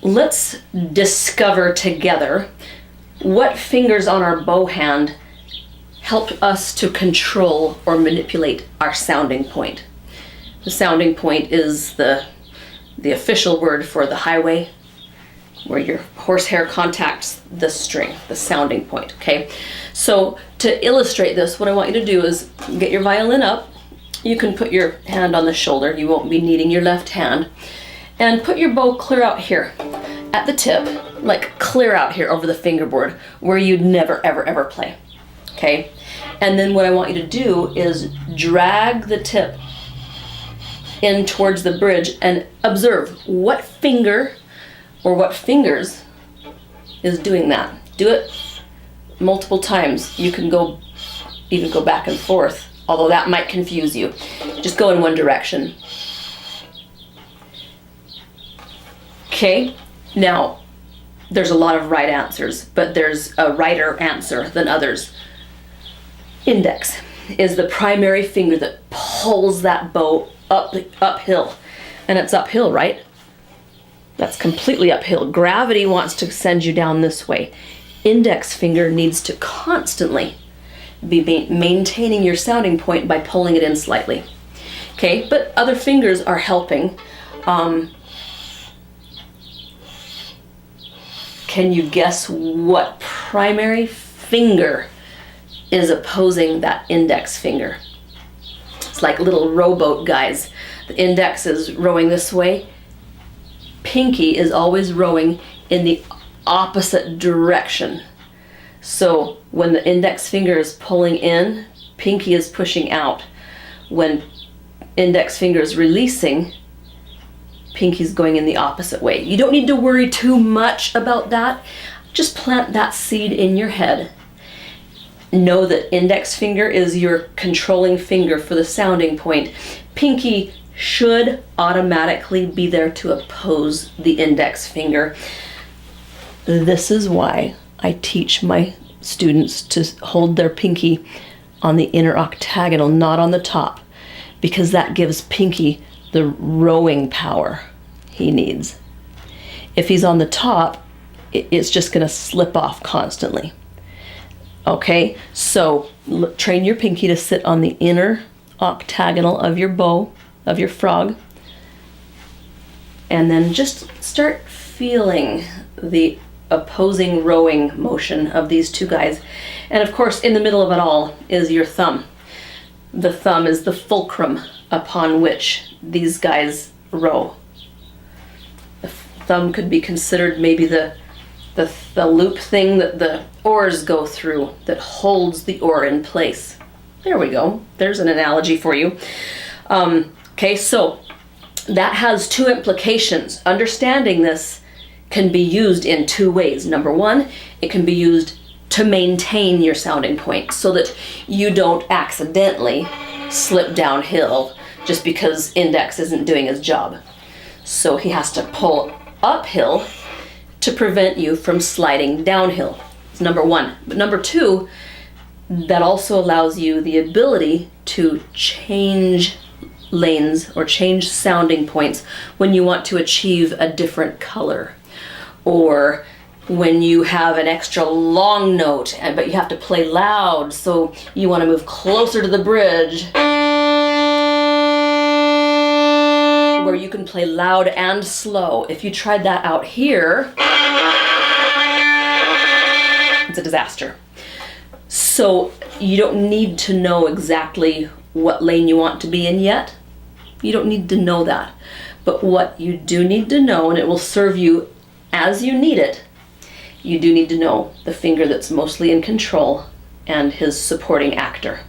let's discover together what fingers on our bow hand help us to control or manipulate our sounding point. The sounding point is the official word for the highway, where your horsehair contacts the string, the sounding point, okay? So to illustrate this, what I want you to do is get your violin up. You can put your hand on the shoulder. You won't be needing your left hand. And put your bow clear out here at the tip, like clear out here over the fingerboard where you'd never, ever, ever play, okay? And then what I want you to do is drag the tip in towards the bridge and observe what finger or what fingers is doing that. Do it multiple times. You can even go back and forth, although that might confuse you. Just go in one direction. Okay, now there's a lot of right answers, but there's a righter answer than others. Index is the primary finger that pulls that bow uphill, and it's uphill, right? That's completely uphill. Gravity wants to send you down this way. Index finger needs to constantly be maintaining your sounding point by pulling it in slightly. Okay, but other fingers are helping. Can you guess what primary finger is opposing that index finger? It's like little rowboat guys. The index is rowing this way. Pinky is always rowing in the opposite direction. So when the index finger is pulling in, pinky is pushing out. When index finger is releasing, pinky's going in the opposite way. You don't need to worry too much about that. Just plant that seed in your head. Know that index finger is your controlling finger for the sounding point. Pinky should automatically be there to oppose the index finger. This is why I teach my students to hold their pinky on the inner octagonal, not on the top, because that gives pinky the rowing power he needs. If he's on the top, it's just going to slip off constantly. Okay, so train your pinky to sit on the inner octagonal of your bow, of your frog, and then just start feeling the opposing rowing motion of these two guys. And of course, in the middle of it all is your thumb. The thumb is the fulcrum upon which these guys row. The thumb could be considered maybe the loop thing that the oars go through that holds the oar in place. There we go. There's an analogy for you. Okay, so that has two implications. Understanding this can be used in two ways. Number one, it can be used to maintain your sounding point so that you don't accidentally slip downhill just because index isn't doing his job. So he has to pull uphill to prevent you from sliding downhill. It's number one. But number two, that also allows you the ability to change lanes or change sounding points when you want to achieve a different color, or when you have an extra long note but you have to play loud, so you want to move closer to the bridge where you can play loud and slow. If you tried that out here, it's a disaster. So you don't need to know exactly what lane you want to be in yet. You don't need to know that. But what you do need to know, and it will serve you as you need it, you do need to know the finger that's mostly in control and his supporting actor.